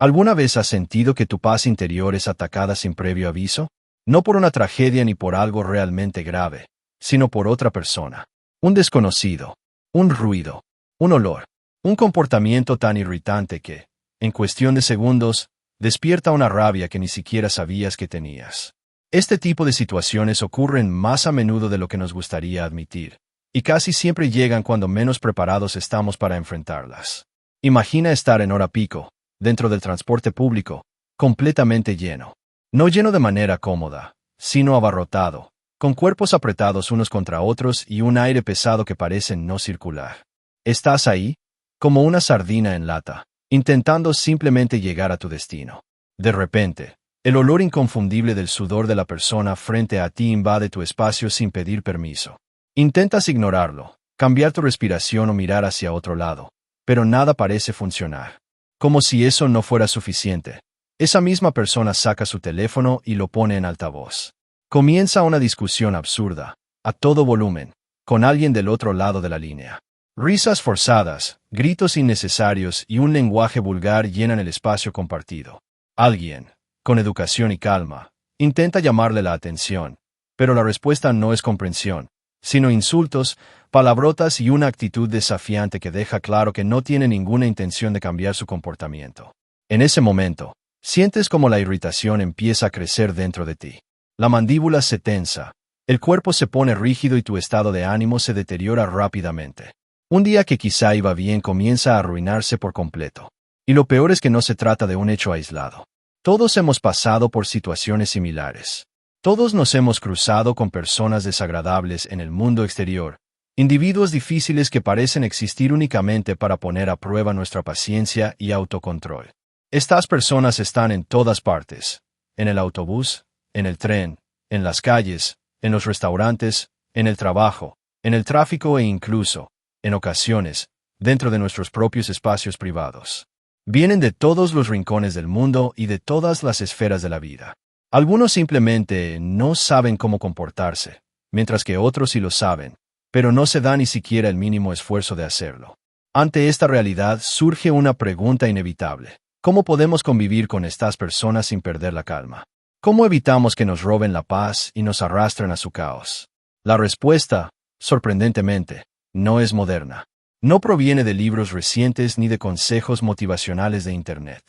¿Alguna vez has sentido que tu paz interior es atacada sin previo aviso? No por una tragedia ni por algo realmente grave, sino por otra persona. Un desconocido, un ruido, un olor, un comportamiento tan irritante que, en cuestión de segundos, despierta una rabia que ni siquiera sabías que tenías. Este tipo de situaciones ocurren más a menudo de lo que nos gustaría admitir, y casi siempre llegan cuando menos preparados estamos para enfrentarlas. Imagina estar en hora pico, dentro del transporte público, completamente lleno. No lleno de manera cómoda, sino abarrotado, con cuerpos apretados unos contra otros y un aire pesado que parece no circular. Estás ahí, como una sardina en lata, intentando simplemente llegar a tu destino. De repente, el olor inconfundible del sudor de la persona frente a ti invade tu espacio sin pedir permiso. Intentas ignorarlo, cambiar tu respiración o mirar hacia otro lado, pero nada parece funcionar. Como si eso no fuera suficiente, esa misma persona saca su teléfono y lo pone en altavoz. Comienza una discusión absurda, a todo volumen, con alguien del otro lado de la línea. Risas forzadas, gritos innecesarios y un lenguaje vulgar llenan el espacio compartido. Alguien, con educación y calma, intenta llamarle la atención, pero la respuesta no es comprensión, sino insultos, palabrotas y una actitud desafiante que deja claro que no tiene ninguna intención de cambiar su comportamiento. En ese momento, sientes como la irritación empieza a crecer dentro de ti. La mandíbula se tensa, el cuerpo se pone rígido y tu estado de ánimo se deteriora rápidamente. Un día que quizá iba bien comienza a arruinarse por completo. Y lo peor es que no se trata de un hecho aislado. Todos hemos pasado por situaciones similares. Todos nos hemos cruzado con personas desagradables en el mundo exterior, individuos difíciles que parecen existir únicamente para poner a prueba nuestra paciencia y autocontrol. Estas personas están en todas partes, en el autobús, en el tren, en las calles, en los restaurantes, en el trabajo, en el tráfico e incluso, en ocasiones, dentro de nuestros propios espacios privados. Vienen de todos los rincones del mundo y de todas las esferas de la vida. Algunos simplemente no saben cómo comportarse, mientras que otros sí lo saben, pero no se da ni siquiera el mínimo esfuerzo de hacerlo. Ante esta realidad surge una pregunta inevitable. ¿Cómo podemos convivir con estas personas sin perder la calma? ¿Cómo evitamos que nos roben la paz y nos arrastren a su caos? La respuesta, sorprendentemente, no es moderna. No proviene de libros recientes ni de consejos motivacionales de Internet.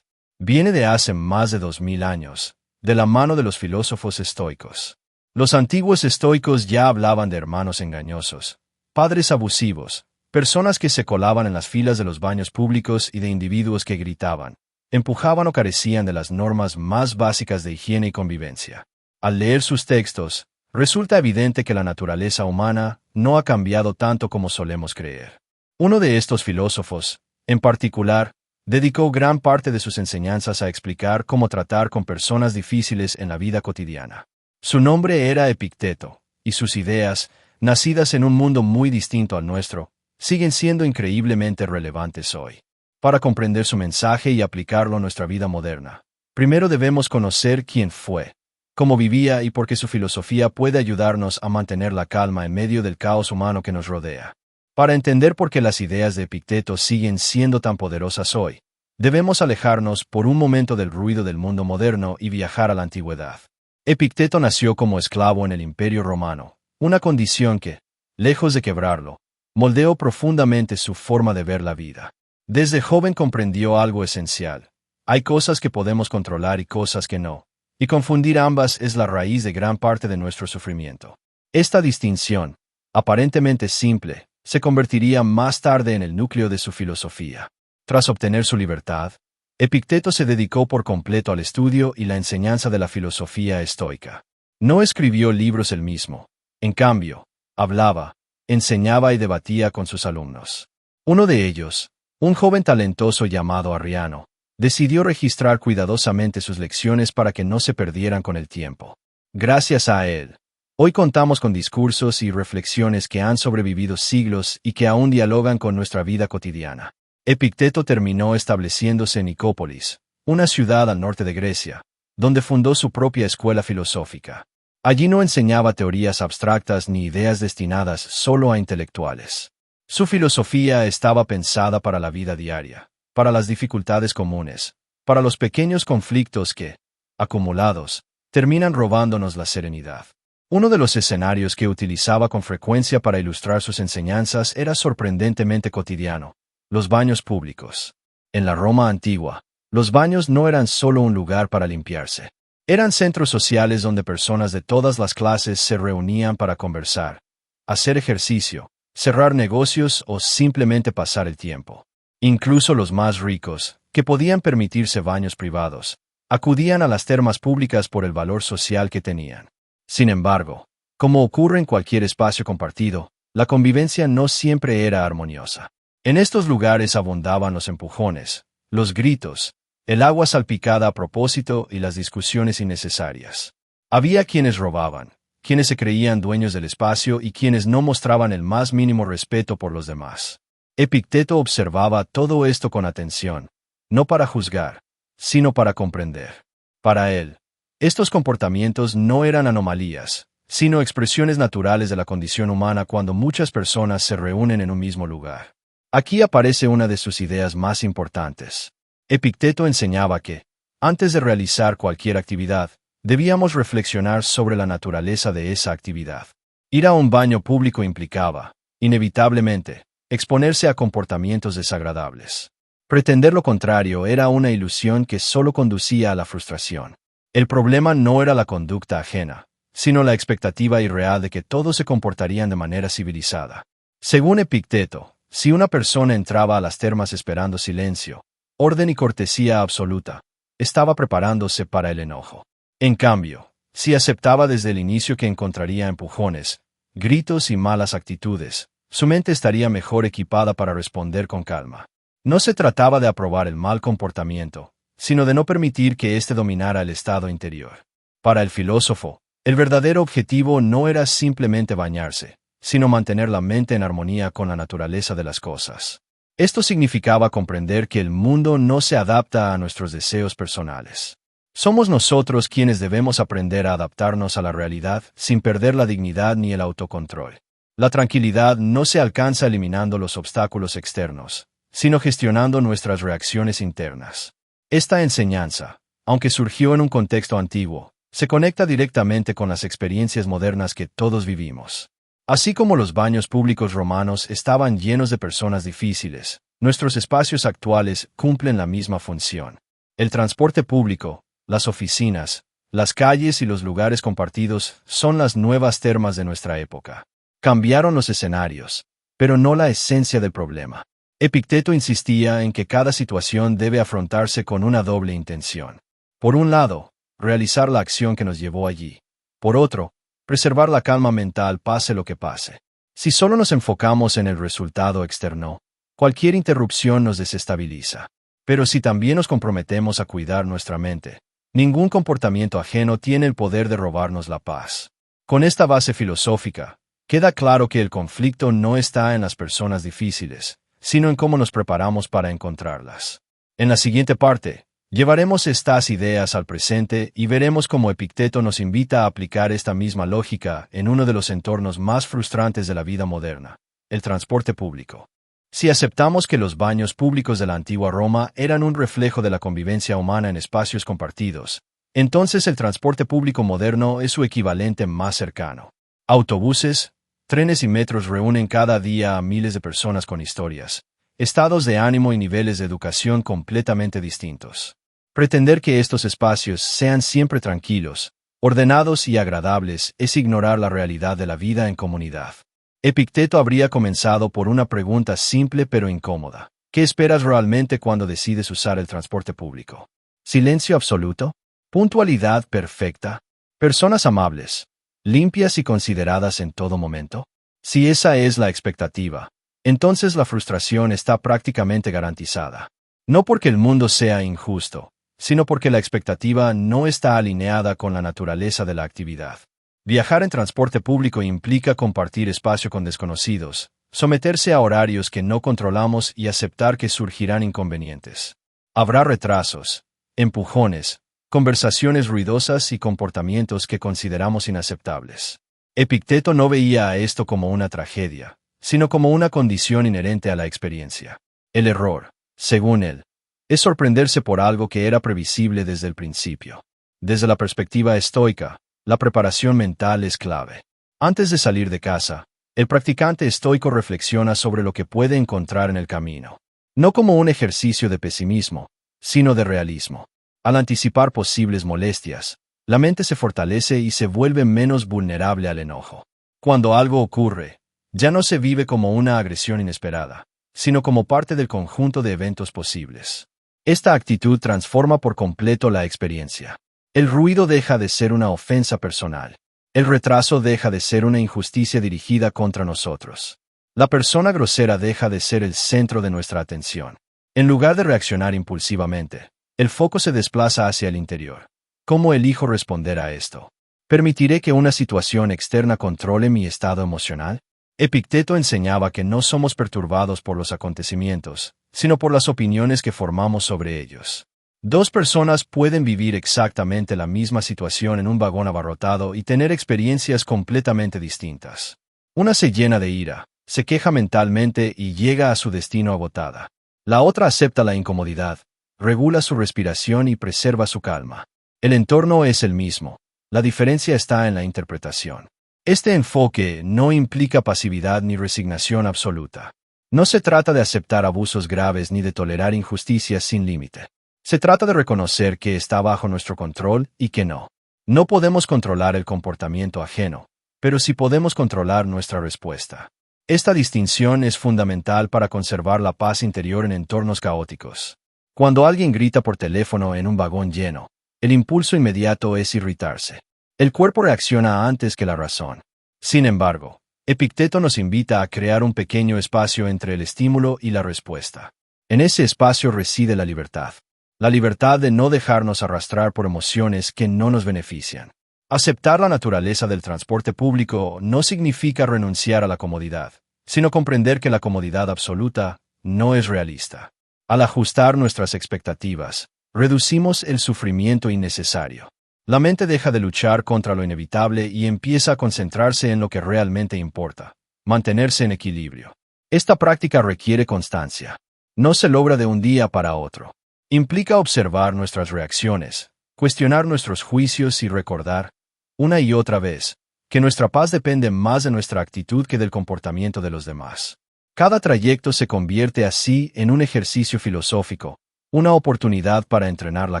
Viene de hace más de 2000 años, de la mano de los filósofos estoicos. Los antiguos estoicos ya hablaban de hermanos engañosos, padres abusivos, personas que se colaban en las filas de los baños públicos y de individuos que gritaban, empujaban o carecían de las normas más básicas de higiene y convivencia. Al leer sus textos, resulta evidente que la naturaleza humana no ha cambiado tanto como solemos creer. Uno de estos filósofos, en particular, dedicó gran parte de sus enseñanzas a explicar cómo tratar con personas difíciles en la vida cotidiana. Su nombre era Epicteto, y sus ideas, nacidas en un mundo muy distinto al nuestro, siguen siendo increíblemente relevantes hoy. Para comprender su mensaje y aplicarlo a nuestra vida moderna, primero debemos conocer quién fue, cómo vivía y por qué su filosofía puede ayudarnos a mantener la calma en medio del caos humano que nos rodea. Para entender por qué las ideas de Epicteto siguen siendo tan poderosas hoy, debemos alejarnos por un momento del ruido del mundo moderno y viajar a la antigüedad. Epicteto nació como esclavo en el Imperio Romano, una condición que, lejos de quebrarlo, moldeó profundamente su forma de ver la vida. Desde joven comprendió algo esencial. Hay cosas que podemos controlar y cosas que no, y confundir ambas es la raíz de gran parte de nuestro sufrimiento. Esta distinción, aparentemente simple, se convertiría más tarde en el núcleo de su filosofía. Tras obtener su libertad, Epicteto se dedicó por completo al estudio y la enseñanza de la filosofía estoica. No escribió libros él mismo. En cambio, hablaba, enseñaba y debatía con sus alumnos. Uno de ellos, un joven talentoso llamado Arriano, decidió registrar cuidadosamente sus lecciones para que no se perdieran con el tiempo. Gracias a él, hoy contamos con discursos y reflexiones que han sobrevivido siglos y que aún dialogan con nuestra vida cotidiana. Epicteto terminó estableciéndose en Nicópolis, una ciudad al norte de Grecia, donde fundó su propia escuela filosófica. Allí no enseñaba teorías abstractas ni ideas destinadas solo a intelectuales. Su filosofía estaba pensada para la vida diaria, para las dificultades comunes, para los pequeños conflictos que, acumulados, terminan robándonos la serenidad. Uno de los escenarios que utilizaba con frecuencia para ilustrar sus enseñanzas era sorprendentemente cotidiano: los baños públicos. En la Roma antigua, los baños no eran solo un lugar para limpiarse. Eran centros sociales donde personas de todas las clases se reunían para conversar, hacer ejercicio, cerrar negocios o simplemente pasar el tiempo. Incluso los más ricos, que podían permitirse baños privados, acudían a las termas públicas por el valor social que tenían. Sin embargo, como ocurre en cualquier espacio compartido, la convivencia no siempre era armoniosa. En estos lugares abundaban los empujones, los gritos, el agua salpicada a propósito y las discusiones innecesarias. Había quienes robaban, quienes se creían dueños del espacio y quienes no mostraban el más mínimo respeto por los demás. Epicteto observaba todo esto con atención, no para juzgar, sino para comprender. Para él, estos comportamientos no eran anomalías, sino expresiones naturales de la condición humana cuando muchas personas se reúnen en un mismo lugar. Aquí aparece una de sus ideas más importantes. Epicteto enseñaba que, antes de realizar cualquier actividad, debíamos reflexionar sobre la naturaleza de esa actividad. Ir a un baño público implicaba, inevitablemente, exponerse a comportamientos desagradables. Pretender lo contrario era una ilusión que solo conducía a la frustración. El problema no era la conducta ajena, sino la expectativa irreal de que todos se comportarían de manera civilizada. Según Epicteto, si una persona entraba a las termas esperando silencio, orden y cortesía absoluta, estaba preparándose para el enojo. En cambio, si aceptaba desde el inicio que encontraría empujones, gritos y malas actitudes, su mente estaría mejor equipada para responder con calma. No se trataba de aprobar el mal comportamiento, sino de no permitir que éste dominara el estado interior. Para el filósofo, el verdadero objetivo no era simplemente bañarse, sino mantener la mente en armonía con la naturaleza de las cosas. Esto significaba comprender que el mundo no se adapta a nuestros deseos personales. Somos nosotros quienes debemos aprender a adaptarnos a la realidad sin perder la dignidad ni el autocontrol. La tranquilidad no se alcanza eliminando los obstáculos externos, sino gestionando nuestras reacciones internas. Esta enseñanza, aunque surgió en un contexto antiguo, se conecta directamente con las experiencias modernas que todos vivimos. Así como los baños públicos romanos estaban llenos de personas difíciles, nuestros espacios actuales cumplen la misma función. El transporte público, las oficinas, las calles y los lugares compartidos son las nuevas termas de nuestra época. Cambiaron los escenarios, pero no la esencia del problema. Epicteto insistía en que cada situación debe afrontarse con una doble intención. Por un lado, realizar la acción que nos llevó allí. Por otro, preservar la calma mental pase lo que pase. Si solo nos enfocamos en el resultado externo, cualquier interrupción nos desestabiliza. Pero si también nos comprometemos a cuidar nuestra mente, ningún comportamiento ajeno tiene el poder de robarnos la paz. Con esta base filosófica, queda claro que el conflicto no está en las personas difíciles, sino en cómo nos preparamos para encontrarlas. En la siguiente parte, llevaremos estas ideas al presente y veremos cómo Epicteto nos invita a aplicar esta misma lógica en uno de los entornos más frustrantes de la vida moderna, el transporte público. Si aceptamos que los baños públicos de la antigua Roma eran un reflejo de la convivencia humana en espacios compartidos, entonces el transporte público moderno es su equivalente más cercano. Autobuses, trenes y metros reúnen cada día a miles de personas con historias, estados de ánimo y niveles de educación completamente distintos. Pretender que estos espacios sean siempre tranquilos, ordenados y agradables es ignorar la realidad de la vida en comunidad. Epicteto habría comenzado por una pregunta simple pero incómoda. ¿Qué esperas realmente cuando decides usar el transporte público? ¿Silencio absoluto? ¿Puntualidad perfecta? ¿Personas amables, limpias y consideradas en todo momento? Si esa es la expectativa, entonces la frustración está prácticamente garantizada. No porque el mundo sea injusto, sino porque la expectativa no está alineada con la naturaleza de la actividad. Viajar en transporte público implica compartir espacio con desconocidos, someterse a horarios que no controlamos y aceptar que surgirán inconvenientes. Habrá retrasos, empujones, conversaciones ruidosas y comportamientos que consideramos inaceptables. Epicteto no veía a esto como una tragedia, sino como una condición inherente a la experiencia. El error, según él, Es sorprenderse por algo que era previsible desde el principio. Desde la perspectiva estoica, la preparación mental es clave. Antes de salir de casa, el practicante estoico reflexiona sobre lo que puede encontrar en el camino. No como un ejercicio de pesimismo, sino de realismo. Al anticipar posibles molestias, la mente se fortalece y se vuelve menos vulnerable al enojo. Cuando algo ocurre, ya no se vive como una agresión inesperada, sino como parte del conjunto de eventos posibles. Esta actitud transforma por completo la experiencia. El ruido deja de ser una ofensa personal. El retraso deja de ser una injusticia dirigida contra nosotros. La persona grosera deja de ser el centro de nuestra atención. En lugar de reaccionar impulsivamente, el foco se desplaza hacia el interior. ¿Cómo elijo responder a esto? ¿Permitiré que una situación externa controle mi estado emocional? Epicteto enseñaba que no somos perturbados por los acontecimientos, sino por las opiniones que formamos sobre ellos. Dos personas pueden vivir exactamente la misma situación en un vagón abarrotado y tener experiencias completamente distintas. Una se llena de ira, se queja mentalmente y llega a su destino agotada. La otra acepta la incomodidad, regula su respiración y preserva su calma. El entorno es el mismo, la diferencia está en la interpretación. Este enfoque no implica pasividad ni resignación absoluta. No se trata de aceptar abusos graves ni de tolerar injusticias sin límite. Se trata de reconocer que está bajo nuestro control y que no. No podemos controlar el comportamiento ajeno, pero sí podemos controlar nuestra respuesta. Esta distinción es fundamental para conservar la paz interior en entornos caóticos. Cuando alguien grita por teléfono en un vagón lleno, el impulso inmediato es irritarse. El cuerpo reacciona antes que la razón. Sin embargo, Epicteto nos invita a crear un pequeño espacio entre el estímulo y la respuesta. En ese espacio reside la libertad. La libertad de no dejarnos arrastrar por emociones que no nos benefician. Aceptar la naturaleza del transporte público no significa renunciar a la comodidad, sino comprender que la comodidad absoluta no es realista. Al ajustar nuestras expectativas, reducimos el sufrimiento innecesario. La mente deja de luchar contra lo inevitable y empieza a concentrarse en lo que realmente importa, mantenerse en equilibrio. Esta práctica requiere constancia. No se logra de un día para otro. Implica observar nuestras reacciones, cuestionar nuestros juicios y recordar, una y otra vez, que nuestra paz depende más de nuestra actitud que del comportamiento de los demás. Cada trayecto se convierte así en un ejercicio filosófico, una oportunidad para entrenar la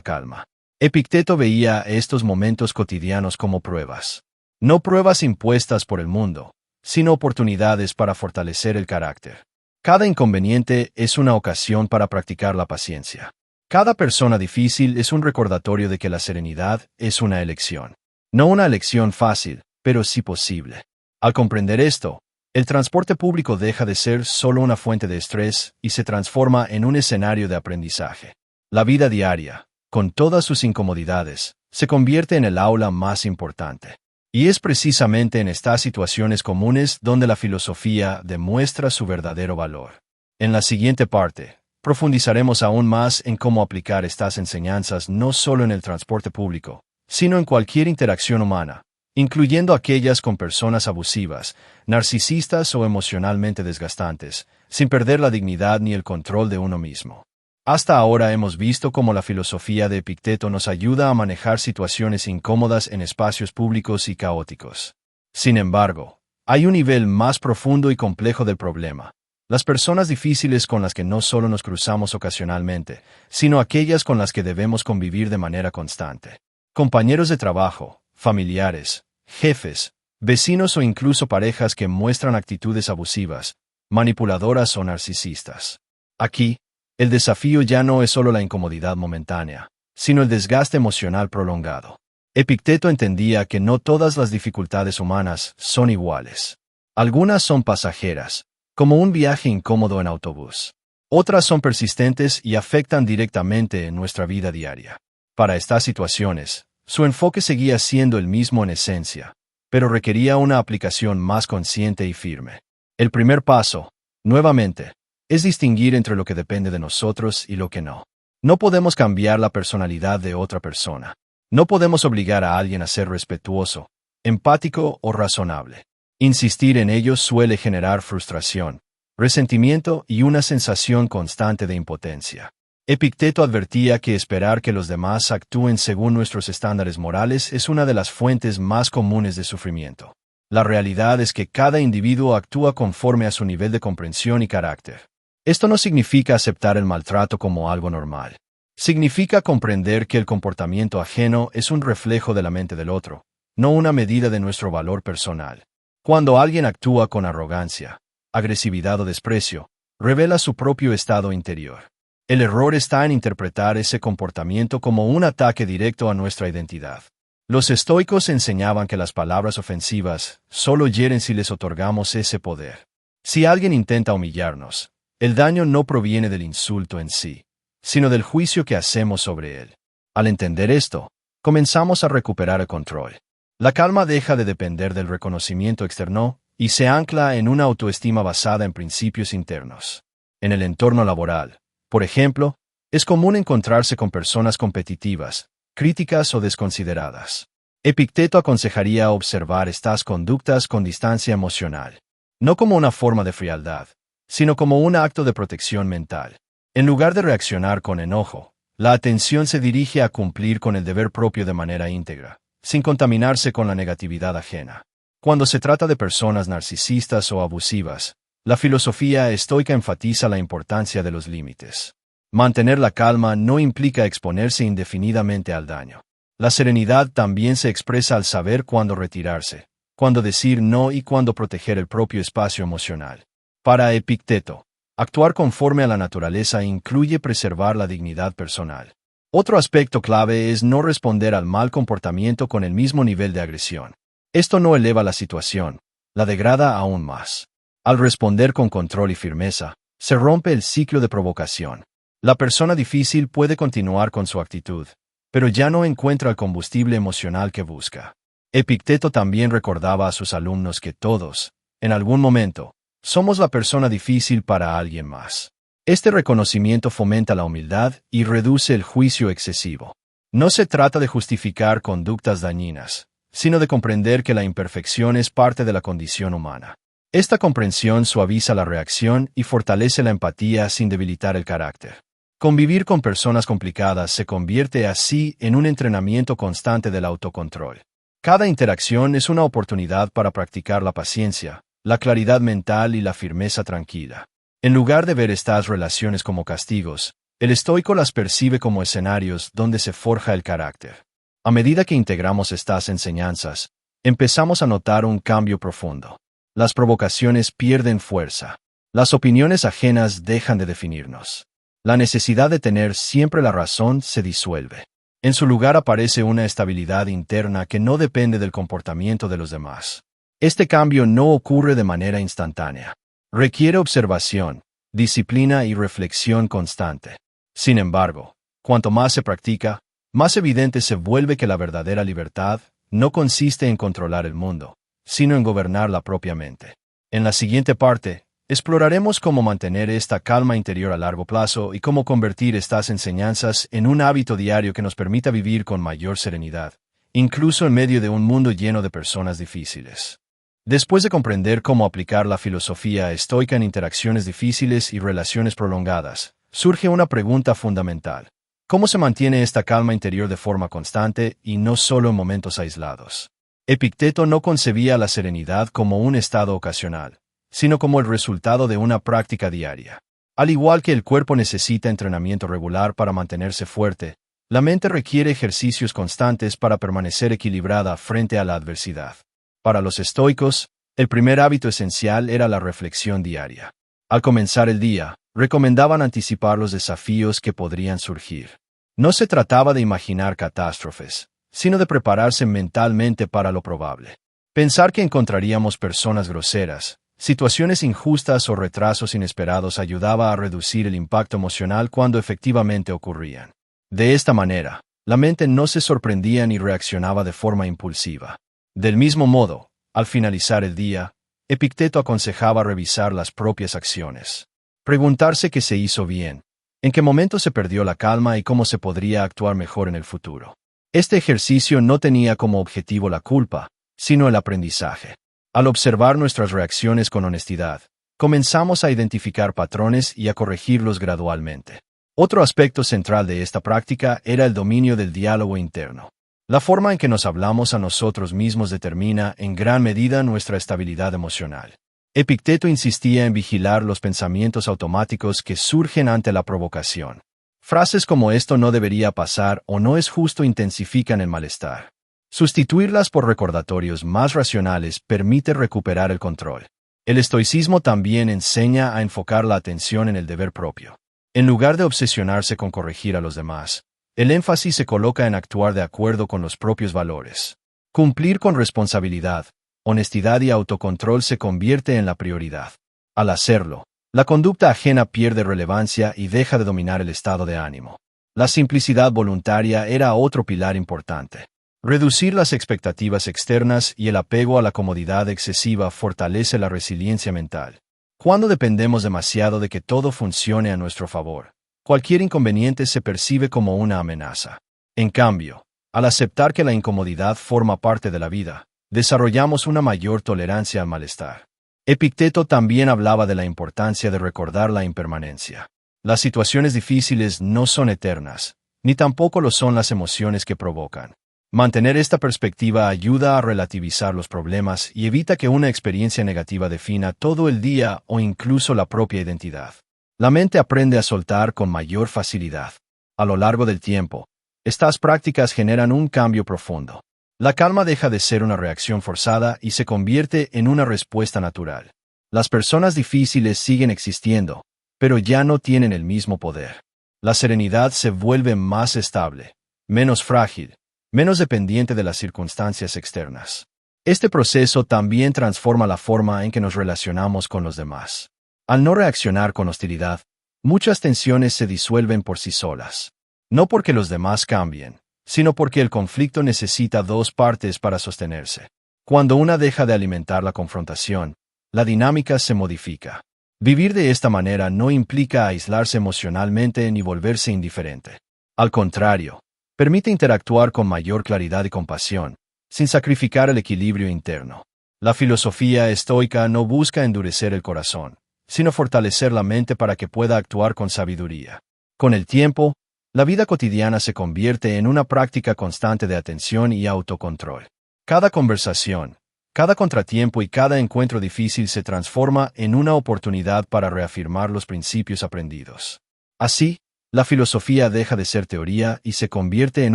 calma. Epicteto veía estos momentos cotidianos como pruebas. No pruebas impuestas por el mundo, sino oportunidades para fortalecer el carácter. Cada inconveniente es una ocasión para practicar la paciencia. Cada persona difícil es un recordatorio de que la serenidad es una elección. No una elección fácil, pero sí posible. Al comprender esto, el transporte público deja de ser solo una fuente de estrés y se transforma en un escenario de aprendizaje. La vida diaria, con todas sus incomodidades, se convierte en el aula más importante. Y es precisamente en estas situaciones comunes donde la filosofía demuestra su verdadero valor. En la siguiente parte, profundizaremos aún más en cómo aplicar estas enseñanzas no solo en el transporte público, sino en cualquier interacción humana, incluyendo aquellas con personas abusivas, narcisistas o emocionalmente desgastantes, sin perder la dignidad ni el control de uno mismo. Hasta ahora hemos visto cómo la filosofía de Epicteto nos ayuda a manejar situaciones incómodas en espacios públicos y caóticos. Sin embargo, hay un nivel más profundo y complejo del problema. Las personas difíciles con las que no solo nos cruzamos ocasionalmente, sino aquellas con las que debemos convivir de manera constante. Compañeros de trabajo, familiares, jefes, vecinos o incluso parejas que muestran actitudes abusivas, manipuladoras o narcisistas. Aquí, el desafío ya no es solo la incomodidad momentánea, sino el desgaste emocional prolongado. Epicteto entendía que no todas las dificultades humanas son iguales. Algunas son pasajeras, como un viaje incómodo en autobús. Otras son persistentes y afectan directamente en nuestra vida diaria. Para estas situaciones, su enfoque seguía siendo el mismo en esencia, pero requería una aplicación más consciente y firme. El primer paso, nuevamente, es distinguir entre lo que depende de nosotros y lo que no. No podemos cambiar la personalidad de otra persona. No podemos obligar a alguien a ser respetuoso, empático o razonable. Insistir en ello suele generar frustración, resentimiento y una sensación constante de impotencia. Epicteto advertía que esperar que los demás actúen según nuestros estándares morales es una de las fuentes más comunes de sufrimiento. La realidad es que cada individuo actúa conforme a su nivel de comprensión y carácter. Esto no significa aceptar el maltrato como algo normal. Significa comprender que el comportamiento ajeno es un reflejo de la mente del otro, no una medida de nuestro valor personal. Cuando alguien actúa con arrogancia, agresividad o desprecio, revela su propio estado interior. El error está en interpretar ese comportamiento como un ataque directo a nuestra identidad. Los estoicos enseñaban que las palabras ofensivas solo hieren si les otorgamos ese poder. Si alguien intenta humillarnos, el daño no proviene del insulto en sí, sino del juicio que hacemos sobre él. Al entender esto, comenzamos a recuperar el control. La calma deja de depender del reconocimiento externo y se ancla en una autoestima basada en principios internos. En el entorno laboral, por ejemplo, es común encontrarse con personas competitivas, críticas o desconsideradas. Epicteto aconsejaría observar estas conductas con distancia emocional, no como una forma de frialdad, sino como un acto de protección mental. En lugar de reaccionar con enojo, la atención se dirige a cumplir con el deber propio de manera íntegra, sin contaminarse con la negatividad ajena. Cuando se trata de personas narcisistas o abusivas, la filosofía estoica enfatiza la importancia de los límites. Mantener la calma no implica exponerse indefinidamente al daño. La serenidad también se expresa al saber cuándo retirarse, cuándo decir no y cuándo proteger el propio espacio emocional. Para Epicteto, actuar conforme a la naturaleza incluye preservar la dignidad personal. Otro aspecto clave es no responder al mal comportamiento con el mismo nivel de agresión. Esto no eleva la situación, la degrada aún más. Al responder con control y firmeza, se rompe el ciclo de provocación. La persona difícil puede continuar con su actitud, pero ya no encuentra el combustible emocional que busca. Epicteto también recordaba a sus alumnos que todos, en algún momento, somos la persona difícil para alguien más. Este reconocimiento fomenta la humildad y reduce el juicio excesivo. No se trata de justificar conductas dañinas, sino de comprender que la imperfección es parte de la condición humana. Esta comprensión suaviza la reacción y fortalece la empatía sin debilitar el carácter. Convivir con personas complicadas se convierte así en un entrenamiento constante del autocontrol. Cada interacción es una oportunidad para practicar la paciencia, la claridad mental y la firmeza tranquila. En lugar de ver estas relaciones como castigos, el estoico las percibe como escenarios donde se forja el carácter. A medida que integramos estas enseñanzas, empezamos a notar un cambio profundo. Las provocaciones pierden fuerza. Las opiniones ajenas dejan de definirnos. La necesidad de tener siempre la razón se disuelve. En su lugar aparece una estabilidad interna que no depende del comportamiento de los demás. Este cambio no ocurre de manera instantánea. Requiere observación, disciplina y reflexión constante. Sin embargo, cuanto más se practica, más evidente se vuelve que la verdadera libertad no consiste en controlar el mundo, sino en gobernar la propia mente. En la siguiente parte, exploraremos cómo mantener esta calma interior a largo plazo y cómo convertir estas enseñanzas en un hábito diario que nos permita vivir con mayor serenidad, incluso en medio de un mundo lleno de personas difíciles. Después de comprender cómo aplicar la filosofía estoica en interacciones difíciles y relaciones prolongadas, surge una pregunta fundamental. ¿Cómo se mantiene esta calma interior de forma constante y no solo en momentos aislados? Epicteto no concebía la serenidad como un estado ocasional, sino como el resultado de una práctica diaria. Al igual que el cuerpo necesita entrenamiento regular para mantenerse fuerte, la mente requiere ejercicios constantes para permanecer equilibrada frente a la adversidad. Para los estoicos, el primer hábito esencial era la reflexión diaria. Al comenzar el día, recomendaban anticipar los desafíos que podrían surgir. No se trataba de imaginar catástrofes, sino de prepararse mentalmente para lo probable. Pensar que encontraríamos personas groseras, situaciones injustas o retrasos inesperados ayudaba a reducir el impacto emocional cuando efectivamente ocurrían. De esta manera, la mente no se sorprendía ni reaccionaba de forma impulsiva. Del mismo modo, al finalizar el día, Epicteto aconsejaba revisar las propias acciones. Preguntarse qué se hizo bien, en qué momento se perdió la calma y cómo se podría actuar mejor en el futuro. Este ejercicio no tenía como objetivo la culpa, sino el aprendizaje. Al observar nuestras reacciones con honestidad, comenzamos a identificar patrones y a corregirlos gradualmente. Otro aspecto central de esta práctica era el dominio del diálogo interno. La forma en que nos hablamos a nosotros mismos determina en gran medida nuestra estabilidad emocional. Epicteto insistía en vigilar los pensamientos automáticos que surgen ante la provocación. Frases como "esto no debería pasar" o "no es justo" intensifican el malestar. Sustituirlas por recordatorios más racionales permite recuperar el control. El estoicismo también enseña a enfocar la atención en el deber propio. En lugar de obsesionarse con corregir a los demás, el énfasis se coloca en actuar de acuerdo con los propios valores. Cumplir con responsabilidad, honestidad y autocontrol se convierte en la prioridad. Al hacerlo, la conducta ajena pierde relevancia y deja de dominar el estado de ánimo. La simplicidad voluntaria era otro pilar importante. Reducir las expectativas externas y el apego a la comodidad excesiva fortalece la resiliencia mental. Cuando dependemos demasiado de que todo funcione a nuestro favor, cualquier inconveniente se percibe como una amenaza. En cambio, al aceptar que la incomodidad forma parte de la vida, desarrollamos una mayor tolerancia al malestar. Epicteto también hablaba de la importancia de recordar la impermanencia. Las situaciones difíciles no son eternas, ni tampoco lo son las emociones que provocan. Mantener esta perspectiva ayuda a relativizar los problemas y evita que una experiencia negativa defina todo el día o incluso la propia identidad. La mente aprende a soltar con mayor facilidad. A lo largo del tiempo, estas prácticas generan un cambio profundo. La calma deja de ser una reacción forzada y se convierte en una respuesta natural. Las personas difíciles siguen existiendo, pero ya no tienen el mismo poder. La serenidad se vuelve más estable, menos frágil, menos dependiente de las circunstancias externas. Este proceso también transforma la forma en que nos relacionamos con los demás. Al no reaccionar con hostilidad, muchas tensiones se disuelven por sí solas. No porque los demás cambien, sino porque el conflicto necesita dos partes para sostenerse. Cuando una deja de alimentar la confrontación, la dinámica se modifica. Vivir de esta manera no implica aislarse emocionalmente ni volverse indiferente. Al contrario, permite interactuar con mayor claridad y compasión, sin sacrificar el equilibrio interno. La filosofía estoica no busca endurecer el corazón, sino fortalecer la mente para que pueda actuar con sabiduría. Con el tiempo, la vida cotidiana se convierte en una práctica constante de atención y autocontrol. Cada conversación, cada contratiempo y cada encuentro difícil se transforma en una oportunidad para reafirmar los principios aprendidos. Así, la filosofía deja de ser teoría y se convierte en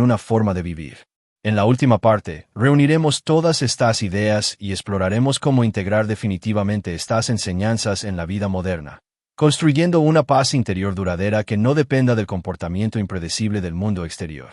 una forma de vivir. En la última parte, reuniremos todas estas ideas y exploraremos cómo integrar definitivamente estas enseñanzas en la vida moderna, construyendo una paz interior duradera que no dependa del comportamiento impredecible del mundo exterior.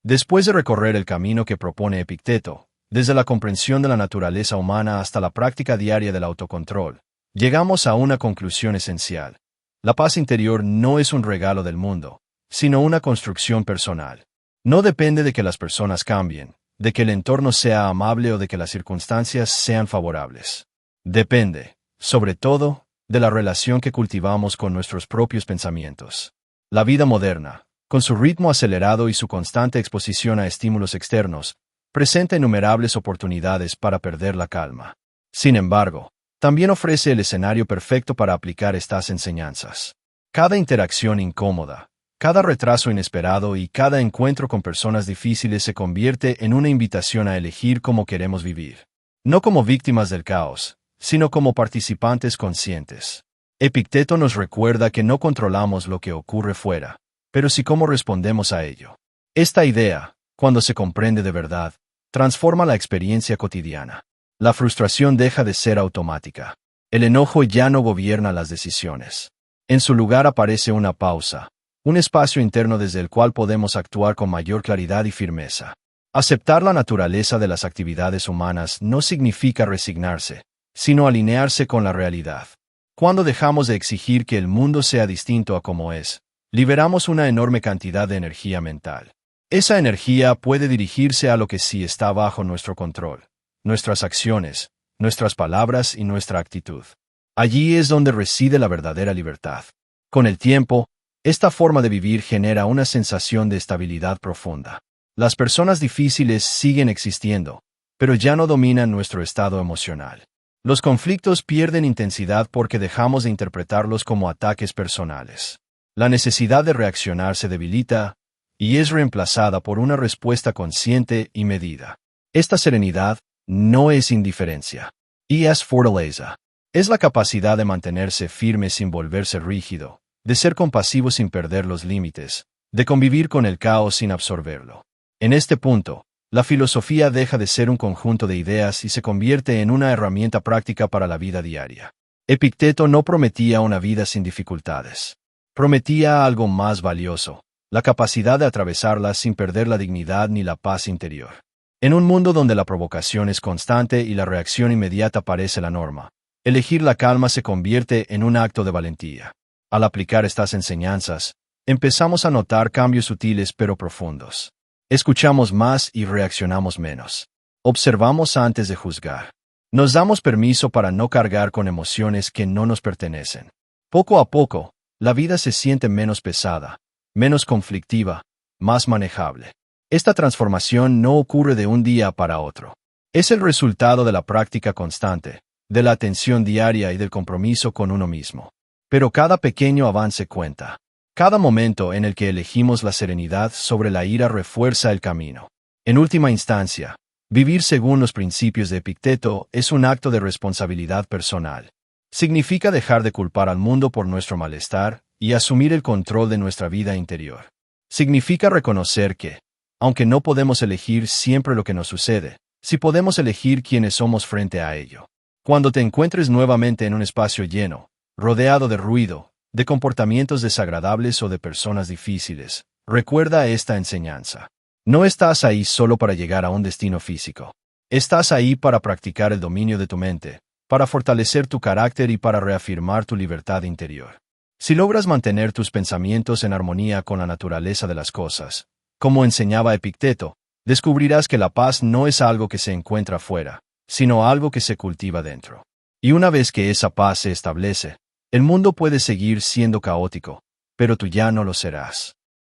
Después de recorrer el camino que propone Epicteto, desde la comprensión de la naturaleza humana hasta la práctica diaria del autocontrol, llegamos a una conclusión esencial. La paz interior no es un regalo del mundo, sino una construcción personal. No depende de que las personas cambien, de que el entorno sea amable o de que las circunstancias sean favorables. Depende, sobre todo, de la relación que cultivamos con nuestros propios pensamientos. La vida moderna, con su ritmo acelerado y su constante exposición a estímulos externos, presenta innumerables oportunidades para perder la calma. Sin embargo, también ofrece el escenario perfecto para aplicar estas enseñanzas. Cada interacción incómoda, cada retraso inesperado y cada encuentro con personas difíciles se convierte en una invitación a elegir cómo queremos vivir. No como víctimas del caos, sino como participantes conscientes. Epicteto nos recuerda que no controlamos lo que ocurre fuera, pero sí cómo respondemos a ello. Esta idea, cuando se comprende de verdad, transforma la experiencia cotidiana. La frustración deja de ser automática. El enojo ya no gobierna las decisiones. En su lugar aparece una pausa, un espacio interno desde el cual podemos actuar con mayor claridad y firmeza. Aceptar la naturaleza de las actividades humanas no significa resignarse, sino alinearse con la realidad. Cuando dejamos de exigir que el mundo sea distinto a como es, liberamos una enorme cantidad de energía mental. Esa energía puede dirigirse a lo que sí está bajo nuestro control: nuestras acciones, nuestras palabras y nuestra actitud. Allí es donde reside la verdadera libertad. Con el tiempo, esta forma de vivir genera una sensación de estabilidad profunda. Las personas difíciles siguen existiendo, pero ya no dominan nuestro estado emocional. Los conflictos pierden intensidad porque dejamos de interpretarlos como ataques personales. La necesidad de reaccionar se debilita y es reemplazada por una respuesta consciente y medida. Esta serenidad no es indiferencia, y es fortaleza. Es la capacidad de mantenerse firme sin volverse rígido, de ser compasivo sin perder los límites, de convivir con el caos sin absorberlo. En este punto, la filosofía deja de ser un conjunto de ideas y se convierte en una herramienta práctica para la vida diaria. Epicteto no prometía una vida sin dificultades. Prometía algo más valioso, la capacidad de atravesarlas sin perder la dignidad ni la paz interior. En un mundo donde la provocación es constante y la reacción inmediata parece la norma, elegir la calma se convierte en un acto de valentía. Al aplicar estas enseñanzas, empezamos a notar cambios sutiles pero profundos. Escuchamos más y reaccionamos menos. Observamos antes de juzgar. Nos damos permiso para no cargar con emociones que no nos pertenecen. Poco a poco, la vida se siente menos pesada, menos conflictiva, más manejable. Esta transformación no ocurre de un día para otro. Es el resultado de la práctica constante, de la atención diaria y del compromiso con uno mismo. Pero cada pequeño avance cuenta. Cada momento en el que elegimos la serenidad sobre la ira refuerza el camino. En última instancia, vivir según los principios de Epicteto es un acto de responsabilidad personal. Significa dejar de culpar al mundo por nuestro malestar y asumir el control de nuestra vida interior. Significa reconocer que, aunque no podemos elegir siempre lo que nos sucede, sí podemos elegir quiénes somos frente a ello. Cuando te encuentres nuevamente en un espacio lleno, rodeado de ruido, de comportamientos desagradables o de personas difíciles, recuerda esta enseñanza. No estás ahí solo para llegar a un destino físico. Estás ahí para practicar el dominio de tu mente, para fortalecer tu carácter y para reafirmar tu libertad interior. Si logras mantener tus pensamientos en armonía con la naturaleza de las cosas, como enseñaba Epicteto, descubrirás que la paz no es algo que se encuentra fuera, sino algo que se cultiva dentro. Y una vez que esa paz se establece, el mundo puede seguir siendo caótico, pero tú ya no lo serás.